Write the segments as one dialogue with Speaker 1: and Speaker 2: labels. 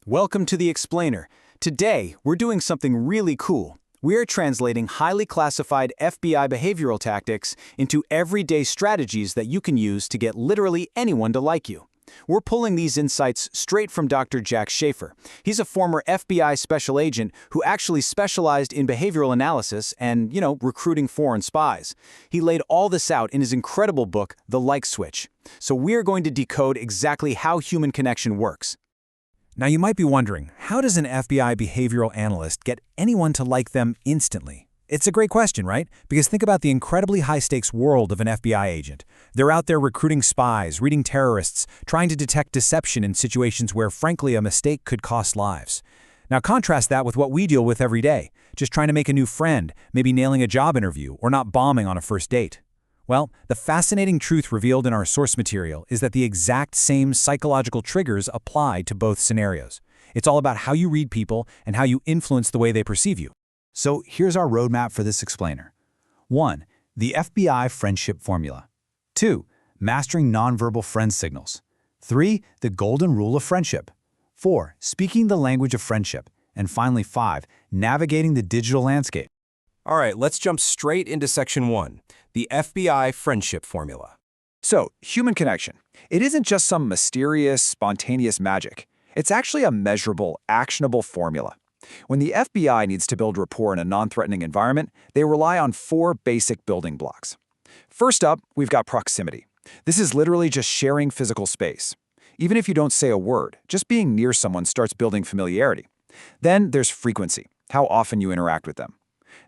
Speaker 1: Welcome to the Explainer. Today, we're doing something really cool. We're translating highly classified FBI behavioral tactics into everyday strategies that you can use to get literally anyone to like you. We're pulling these insights straight from Dr. Jack Schafer. He's a former FBI special agent who actually specialized in behavioral analysis and, recruiting foreign spies. He laid all this out in his incredible book, The Like Switch. So we're going to decode exactly how human connection works.
Speaker 2: Now you might be wondering, how does an FBI behavioral analyst get anyone to like them instantly? It's a great question, right? Because think about the incredibly high-stakes world of an FBI agent. They're out there recruiting spies, reading terrorists, trying to detect deception in situations where, frankly, a mistake could cost lives. Now contrast that with what we deal with every day, just trying to make a new friend, maybe nailing a job interview, or not bombing on a first date. Well, the fascinating truth revealed in our source material is that the exact same psychological triggers apply to both scenarios. It's all about how you read people and how you influence the way they perceive you.
Speaker 3: So here's our roadmap for this explainer. 1. The FBI friendship formula. 2. Mastering nonverbal friend signals. 3. The golden rule of friendship. 4. Speaking the language of friendship. And finally 5. Navigating the digital landscape.
Speaker 4: All right, let's jump straight into Section 1, the FBI friendship formula.
Speaker 5: So, human connection. It isn't just some mysterious, spontaneous magic. It's actually a measurable, actionable formula. When the FBI needs to build rapport in a non-threatening environment, they rely on 4 basic building blocks. First up, we've got proximity. This is literally just sharing physical space. Even if you don't say a word, just being near someone starts building familiarity. Then there's frequency, how often you interact with them.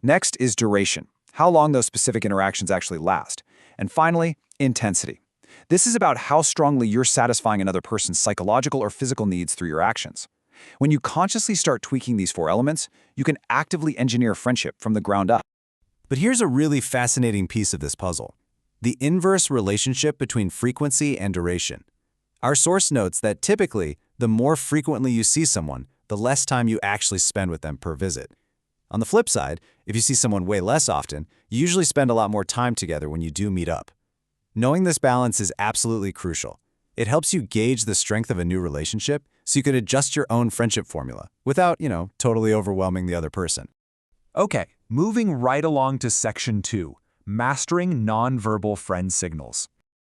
Speaker 5: Next is duration, how long those specific interactions actually last. And finally, intensity. This is about how strongly you're satisfying another person's psychological or physical needs through your actions. When you consciously start tweaking these 4 elements, you can actively engineer friendship from the ground up.
Speaker 4: But here's a really fascinating piece of this puzzle: the inverse relationship between frequency and duration. Our source notes that typically, the more frequently you see someone, the less time you actually spend with them per visit. On the flip side, if you see someone way less often, you usually spend a lot more time together when you do meet up. Knowing this balance is absolutely crucial. It helps you gauge the strength of a new relationship so you can adjust your own friendship formula without, totally overwhelming the other person.
Speaker 2: Okay, moving right along to Section 2, mastering nonverbal friend signals.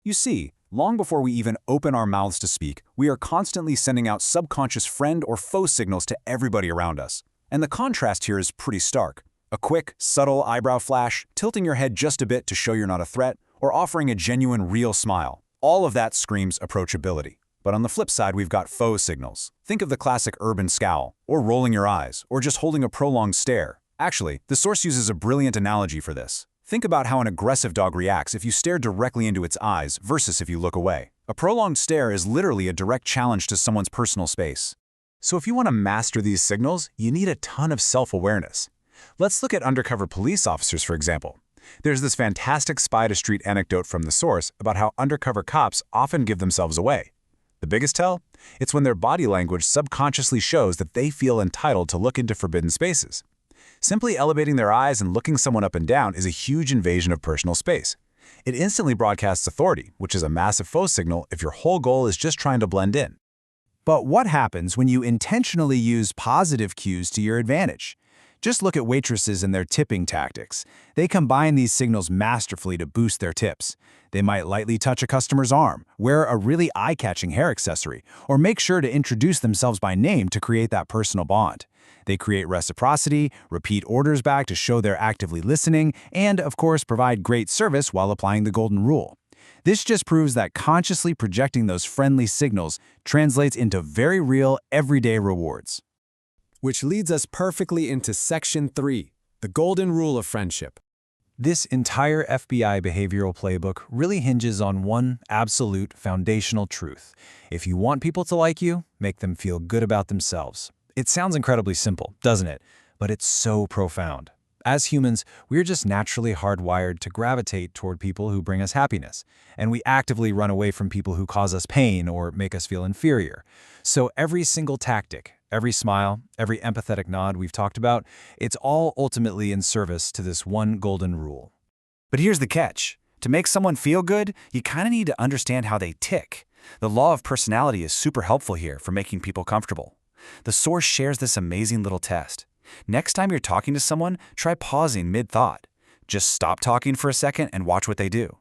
Speaker 2: You see, long before we even open our mouths to speak, we are constantly sending out subconscious friend or foe signals to everybody around us. And the contrast here is pretty stark. A quick, subtle eyebrow flash, tilting your head just a bit to show you're not a threat, or offering a genuine, real smile. All of that screams approachability. But on the flip side, we've got faux signals. Think of the classic urban scowl, or rolling your eyes, or just holding a prolonged stare. Actually, the source uses a brilliant analogy for this. Think about how an aggressive dog reacts if you stare directly into its eyes versus if you look away. A prolonged stare is literally a direct challenge to someone's personal space. So if you want to master these signals, you need a ton of self-awareness. Let's look at undercover police officers, for example. There's this fantastic spy-to-street anecdote from the source about how undercover cops often give themselves away. The biggest tell? It's when their body language subconsciously shows that they feel entitled to look into forbidden spaces. Simply elevating their eyes and looking someone up and down is a huge invasion of personal space. It instantly broadcasts authority, which is a massive faux signal if your whole goal is just trying to blend in.
Speaker 3: But what happens when you intentionally use positive cues to your advantage? Just look at waitresses and their tipping tactics. They combine these signals masterfully to boost their tips. They might lightly touch a customer's arm, wear a really eye-catching hair accessory, or make sure to introduce themselves by name to create that personal bond. They create reciprocity, repeat orders back to show they're actively listening, and, of course, provide great service while applying the golden rule. This just proves that consciously projecting those friendly signals translates into very real, everyday rewards.
Speaker 4: Which leads us perfectly into Section 3, the golden rule of friendship.
Speaker 2: This entire FBI behavioral playbook really hinges on one absolute foundational truth. If you want people to like you, make them feel good about themselves. It sounds incredibly simple, doesn't it? But it's so profound. As humans, we're just naturally hardwired to gravitate toward people who bring us happiness, and we actively run away from people who cause us pain or make us feel inferior. So every single tactic, every smile, every empathetic nod we've talked about, it's all ultimately in service to this one golden rule.
Speaker 3: But here's the catch. To make someone feel good, you kind of need to understand how they tick. The law of personality is super helpful here for making people comfortable.
Speaker 4: The source shares this amazing little test. Next time you're talking to someone, try pausing mid-thought. Just stop talking for a second and watch what they do.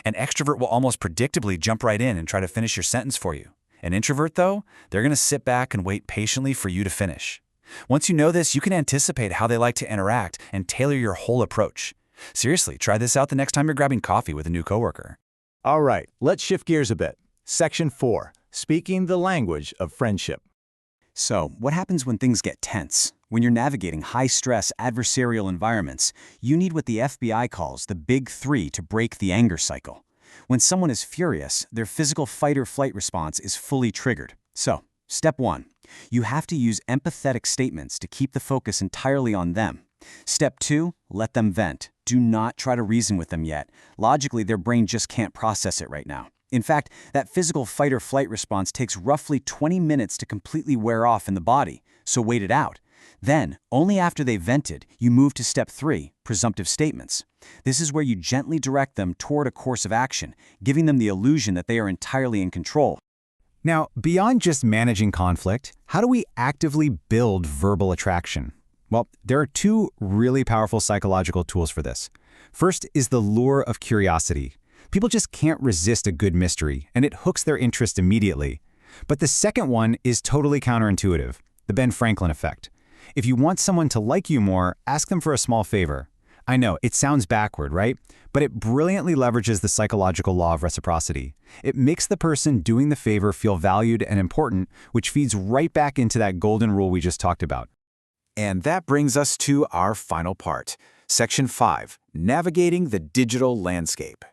Speaker 4: An extrovert will almost predictably jump right in and try to finish your sentence for you. An introvert, though, they're going to sit back and wait patiently for you to finish. Once you know this, you can anticipate how they like to interact and tailor your whole approach. Seriously, try this out the next time you're grabbing coffee with a new coworker.
Speaker 3: All right, let's shift gears a bit. Section 4, speaking the language of friendship.
Speaker 1: So, what happens when things get tense? When you're navigating high-stress adversarial environments, you need what the FBI calls the Big Three to break the anger cycle. When someone is furious, their physical fight-or-flight response is fully triggered. So, step 1. You have to use empathetic statements to keep the focus entirely on them. Step 2. Let them vent. Do not try to reason with them yet. Logically, their brain just can't process it right now. In fact, that physical fight-or-flight response takes roughly 20 minutes to completely wear off in the body, so wait it out. Then, only after they've vented, you move to step 3, presumptive statements. This is where you gently direct them toward a course of action, giving them the illusion that they are entirely in control.
Speaker 3: Now, beyond just managing conflict, how do we actively build verbal attraction? Well, there are 2 really powerful psychological tools for this. First is the lure of curiosity. People just can't resist a good mystery, and it hooks their interest immediately. But the second one is totally counterintuitive, the Ben Franklin effect. If you want someone to like you more, ask them for a small favor. I know, it sounds backward, right? But it brilliantly leverages the psychological law of reciprocity. It makes the person doing the favor feel valued and important, which feeds right back into that golden rule we just talked about.
Speaker 4: And that brings us to our final part, Section 5, Navigating the Digital Landscape.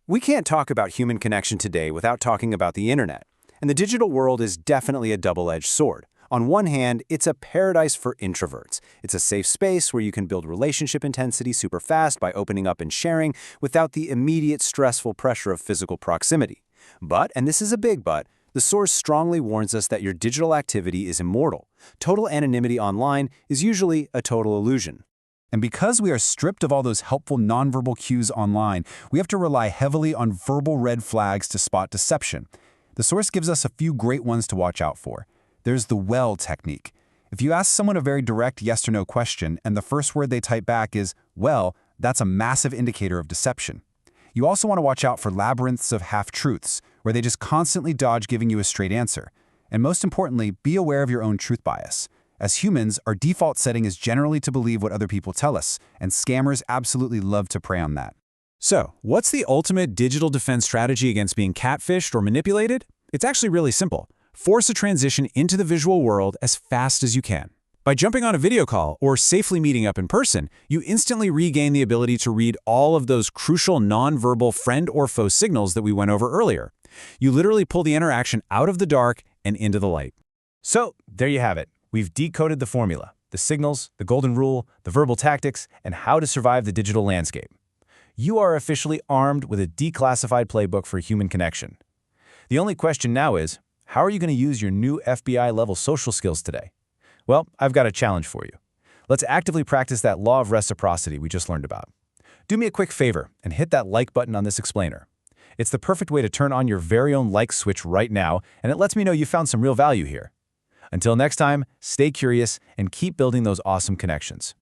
Speaker 4: We can't talk about human connection today without talking about the internet. And the digital world is definitely a double-edged sword. On one hand, it's a paradise for introverts. It's a safe space where you can build relationship intensity super fast by opening up and sharing without the immediate stressful pressure of physical proximity. But, and this is a big but, the source strongly warns us that your digital activity is immortal. Total anonymity online is usually a total illusion.
Speaker 2: And because we are stripped of all those helpful nonverbal cues online, we have to rely heavily on verbal red flags to spot deception. The source gives us a few great ones to watch out for. There's the well technique. If you ask someone a very direct yes or no question and the first word they type back is, well, that's a massive indicator of deception. You also want to watch out for labyrinths of half-truths, where they just constantly dodge giving you a straight answer. And most importantly, be aware of your own truth bias. As humans, our default setting is generally to believe what other people tell us, and scammers absolutely love to prey on that.
Speaker 3: So, what's the ultimate digital defense strategy against being catfished or manipulated? It's actually really simple. Force a transition into the visual world as fast as you can. By jumping on a video call or safely meeting up in person, you instantly regain the ability to read all of those crucial nonverbal friend or foe signals that we went over earlier. You literally pull the interaction out of the dark and into the light. So, there you have it. We've decoded the formula, the signals, the golden rule, the verbal tactics, and how to survive the digital landscape. You are officially armed with a declassified playbook for human connection. The only question now is, how are you going to use your new FBI-level social skills today? Well, I've got a challenge for you. Let's actively practice that law of reciprocity we just learned about. Do me a quick favor and hit that like button on this explainer. It's the perfect way to turn on your very own like switch right now, and it lets me know you found some real value here. Until next time, stay curious and keep building those awesome connections.